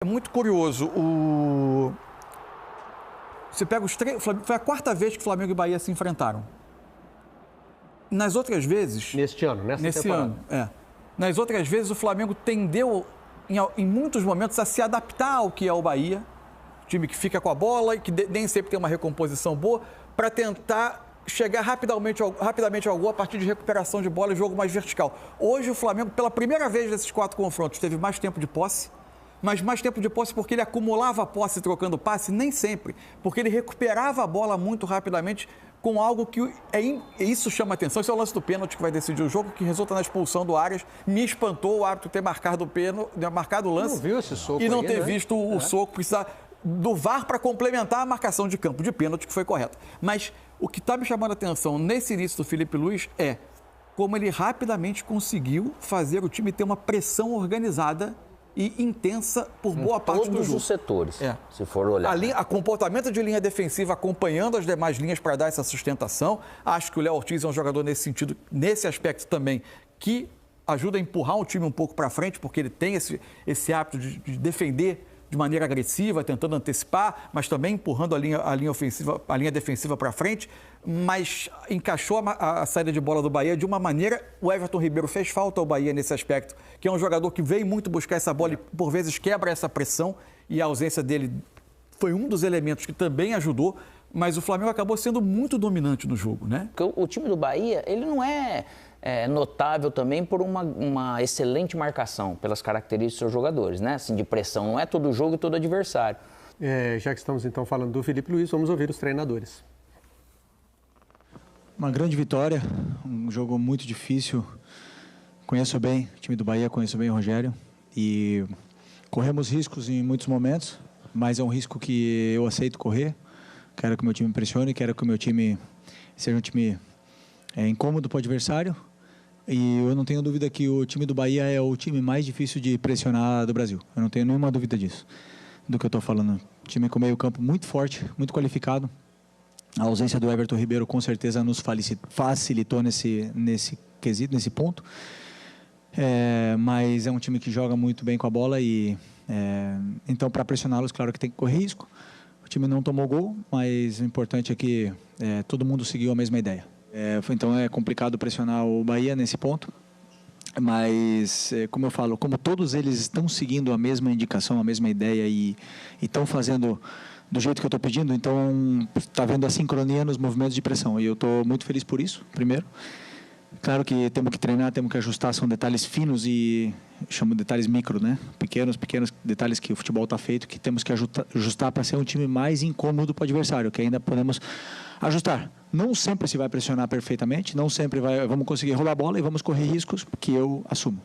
muito curioso. Você pega os três... Foi a quarta vez que Flamengo e Bahia se enfrentaram. Nas outras vezes... Neste ano, nessa temporada. Nas outras vezes, o Flamengo tendeu, em muitos momentos, a se adaptar ao que é o Bahia. Time que fica com a bola e que nem sempre tem uma recomposição boa, para tentar chegar rapidamente ao gol a partir de recuperação de bola e jogo mais vertical. Hoje, o Flamengo, pela primeira vez nesses 4 confrontos, teve mais tempo de posse, mas mais tempo de posse porque ele acumulava a posse trocando passe, nem sempre, porque ele recuperava a bola muito rapidamente com algo que isso chama atenção. Esse é o lance do pênalti que vai decidir o jogo, que resulta na expulsão do Arias. Me espantou o árbitro ter marcado o lance. Não viu esse soco e não aí, ter né? visto o soco, precisar do VAR para complementar a marcação de campo de pênalti, que foi correta. Mas o que está me chamando a atenção nesse início do Felipe Luiz é como ele rapidamente conseguiu fazer o time ter uma pressão organizada e intensa por boa parte do jogo. Todos os setores, se for olhar. A comportamento de linha defensiva acompanhando as demais linhas para dar essa sustentação. Acho que o Léo Ortiz é um jogador nesse sentido, nesse aspecto também, que ajuda a empurrar o time um pouco para frente, porque ele tem esse hábito de defender de maneira agressiva, tentando antecipar, mas também empurrando a linha defensiva para frente, mas encaixou a saída de bola do Bahia de uma maneira... O Everton Ribeiro fez falta ao Bahia nesse aspecto, que é um jogador que vem muito buscar essa bola e, por vezes, quebra essa pressão, e a ausência dele foi um dos elementos que também ajudou, mas o Flamengo acabou sendo muito dominante no jogo, né? O time do Bahia, ele não é notável também por uma excelente marcação, pelas características dos seus jogadores, né? Assim, de pressão, não é todo jogo e todo adversário. Já que estamos então falando do Felipe Luiz, vamos ouvir os treinadores. Uma grande vitória, um jogo muito difícil. Conheço bem o time do Bahia, conheço bem o Rogério e corremos riscos em muitos momentos, mas é um risco que eu aceito correr. Quero que o meu time impressione, quero que o meu time seja um time incômodo para o adversário. E eu não tenho dúvida que o time do Bahia é o time mais difícil de pressionar do Brasil. Eu não tenho nenhuma dúvida disso, do que eu estou falando. O time com meio campo muito forte, muito qualificado. A ausência do Everton Ribeiro com certeza nos facilitou nesse quesito, nesse ponto. Mas é um time que joga muito bem com a bola e então para pressioná-los, claro que tem que correr risco. O time não tomou gol, mas o importante é que todo mundo seguiu a mesma ideia. Então é complicado pressionar o Bahia nesse ponto, mas como eu falo, como todos eles estão seguindo a mesma indicação, a mesma ideia e estão fazendo do jeito que eu estou pedindo, então está vendo a sincronia nos movimentos de pressão e eu estou muito feliz por isso, primeiro. Claro que temos que treinar, temos que ajustar, são detalhes finos e chamo de detalhes micro, né? Pequenos detalhes que o futebol está feito, que temos que ajustar para ser um time mais incômodo para o adversário, que ainda podemos ajustar. Não sempre se vai pressionar perfeitamente, não sempre vamos conseguir rolar a bola e vamos correr riscos que eu assumo.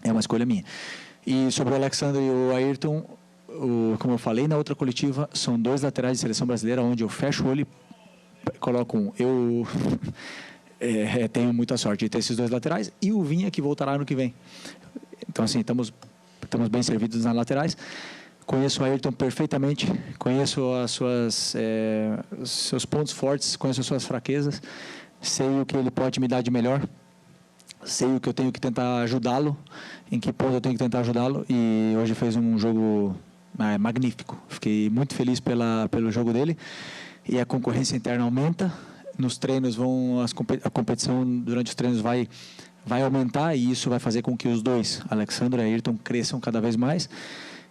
É uma escolha minha. E sobre o Alexandre e o Ayrton, como eu falei na outra coletiva, são 2 laterais de seleção brasileira onde eu fecho o olho e coloco um. Eu tenho muita sorte de ter esses 2 laterais e o Vinha que voltará ano que vem. Então, assim, estamos bem servidos nas laterais. Conheço o Ayrton perfeitamente, conheço seus pontos fortes, conheço as suas fraquezas, sei o que ele pode me dar de melhor, sei o que eu tenho que tentar ajudá-lo, em que ponto eu tenho que tentar ajudá-lo e hoje fez um jogo magnífico. Fiquei muito feliz pelo jogo dele e a concorrência interna aumenta. Nos treinos a competição durante os treinos vai aumentar e isso vai fazer com que os 2, Alexandre e Ayrton, cresçam cada vez mais.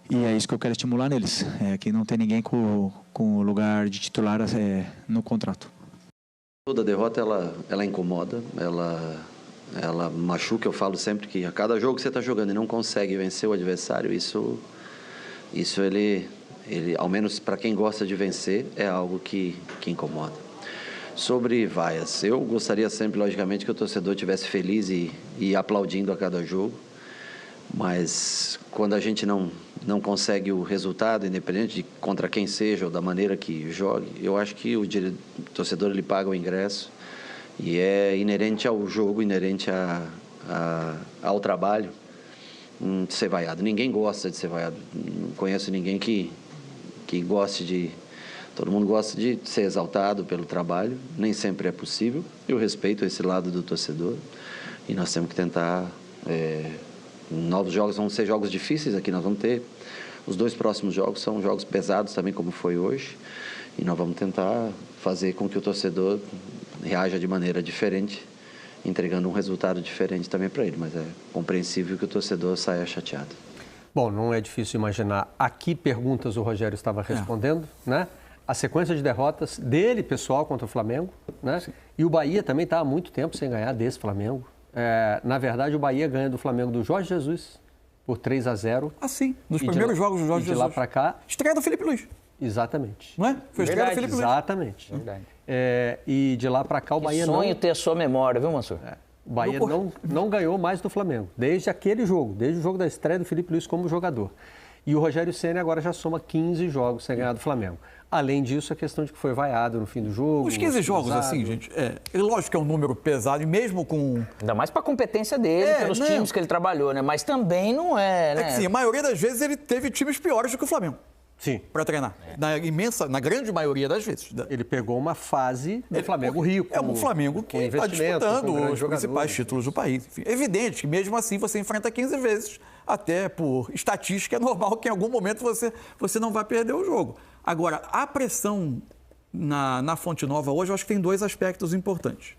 E é isso que eu quero estimular neles, que não tem ninguém com o lugar de titular no contrato. Toda derrota ela incomoda, ela machuca. Eu falo sempre que a cada jogo que você está jogando e não consegue vencer o adversário, isso ele ao menos para quem gosta de vencer, é algo que incomoda. Sobre vaias, eu gostaria sempre, logicamente, que o torcedor estivesse feliz e aplaudindo a cada jogo, mas quando a gente não consegue o resultado, independente de contra quem seja ou da maneira que jogue, eu acho que o torcedor ele paga o ingresso e é inerente ao jogo, inerente ao trabalho ser vaiado. Ninguém gosta de ser vaiado, não conheço ninguém que goste de... Todo mundo gosta de ser exaltado pelo trabalho, nem sempre é possível. Eu respeito esse lado do torcedor e nós temos que tentar... novos jogos vão ser jogos difíceis aqui, nós vamos ter os 2 próximos jogos são jogos pesados também, como foi hoje, e nós vamos tentar fazer com que o torcedor reaja de maneira diferente, entregando um resultado diferente também para ele, mas é compreensível que o torcedor saia chateado. Bom, não é difícil imaginar a que perguntas o Rogério estava respondendo, né? A sequência de derrotas dele, pessoal, contra o Flamengo, né? Sim. E o Bahia também está há muito tempo sem ganhar desse Flamengo. Na verdade, o Bahia ganha do Flamengo do Jorge Jesus por 3-0. Ah, sim. Nos primeiros jogos do Jorge Jesus. De lá para cá... Estreia do Felipe Luiz. Exatamente. Não é? Foi a estreia do Felipe Luiz. Exatamente. Verdade. E de lá para cá o Bahia não... Sonho ter a sua memória, viu, Mansur? O Bahia não ganhou mais do Flamengo, desde aquele jogo, desde o jogo da estreia do Felipe Luiz como jogador. E o Rogério Ceni agora já soma 15 jogos sem ganhar do Flamengo. Além disso, a questão de que foi vaiado no fim do jogo. Os 15 jogos, assim, gente, lógico que é um número pesado, e mesmo com... Ainda mais para a competência dele, pelos times que ele trabalhou, né? Mas também não é, né? É que sim, a maioria das vezes ele teve times piores do que o Flamengo. Sim. Para treinar. Na grande maioria das vezes. Ele pegou uma fase do Flamengo rico. É um Flamengo que está disputando os principais títulos do país. Enfim, é evidente que mesmo assim você enfrenta 15 vezes, até por estatística é normal que em algum momento você não vai perder o jogo. Agora, a pressão na Fonte Nova hoje, eu acho que tem 2 aspectos importantes.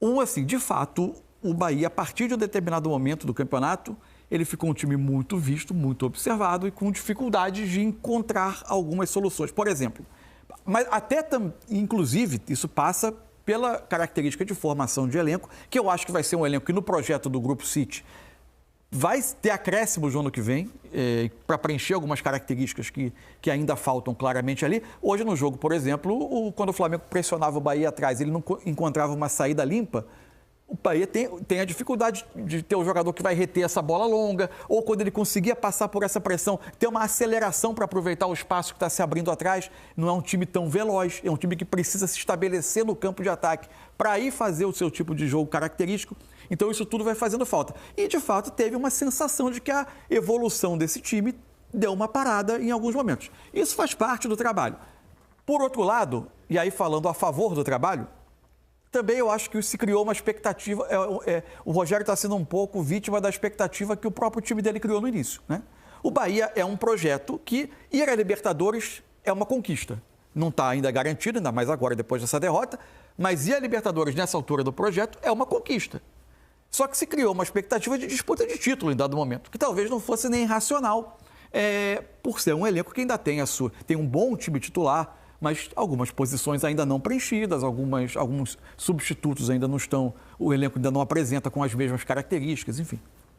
Um, assim, de fato, o Bahia, a partir de um determinado momento do campeonato, ele ficou um time muito visto, muito observado e com dificuldade de encontrar algumas soluções. Por exemplo, mas até, inclusive, isso passa pela característica de formação de elenco, que eu acho que vai ser um elenco que no projeto do Grupo City vai ter acréscimos no ano que vem, para preencher algumas características que ainda faltam claramente ali. Hoje no jogo, por exemplo, quando o Flamengo pressionava o Bahia atrás, ele não encontrava uma saída limpa, o Bahia tem a dificuldade de ter o jogador que vai reter essa bola longa, ou quando ele conseguia passar por essa pressão, ter uma aceleração para aproveitar o espaço que está se abrindo atrás. Não é um time tão veloz, é um time que precisa se estabelecer no campo de ataque para aí fazer o seu tipo de jogo característico. Então isso tudo vai fazendo falta. E, de fato, teve uma sensação de que a evolução desse time deu uma parada em alguns momentos. Isso faz parte do trabalho. Por outro lado, e aí falando a favor do trabalho, também eu acho que se criou uma expectativa, o Rogério está sendo um pouco vítima da expectativa que o próprio time dele criou no início, né? O Bahia é um projeto que ir à Libertadores é uma conquista. Não está ainda garantido, ainda mais agora, depois dessa derrota, mas ir à Libertadores nessa altura do projeto é uma conquista. Só que se criou uma expectativa de disputa de título em dado momento, que talvez não fosse nem racional, por ser um elenco que ainda tem um bom time titular, mas algumas posições ainda não preenchidas, alguns substitutos ainda não estão, o elenco ainda não apresenta com as mesmas características, enfim.